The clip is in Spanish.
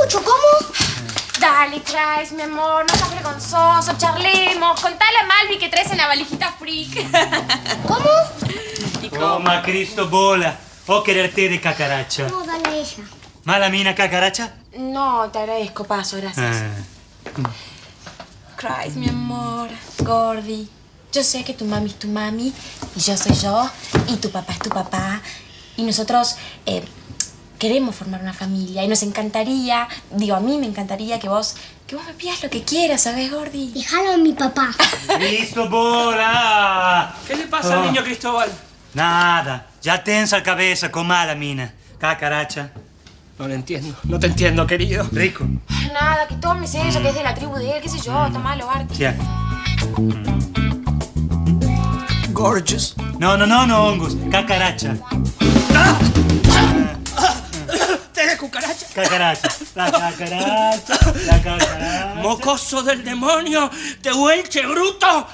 mucho, ¿cómo? Dale, Craig, mi amor, no seas vergonzoso, charlemos. Contale a Malvi que traes en la valijita freak. ¿Cómo? Toma, Cristo bola. O querer té de cacaracha. No, dale a ella. ¿Mala mina cacaracha? No, te agradezco, paso, gracias. Craig, mi amor, Gordi. Yo sé que tu mami es tu mami, y yo soy yo, y tu papá es tu papá. Y nosotros queremos formar una familia, y nos encantaría, digo, a mí me encantaría que vos me pidas lo que quieras, ¿sabes, Gordi? Déjalo a mi papá. ¡Cristo bola! ¿Qué le pasa al niño Cristóbal? Nada. Ya tensa la cabeza con mala mina. Cacaracha. No lo entiendo. No te entiendo, querido. Rico. Nada, que tomes eso, que es de la tribu de él, qué sé yo, tomalo, Barty. Sí. Gorgeous. No, hongos. Cacaracha. ¿Té de cucaracha? Cacaracha. La cacaracha. La cacaracha. ¡Mocoso del demonio! ¡Te huelche, bruto!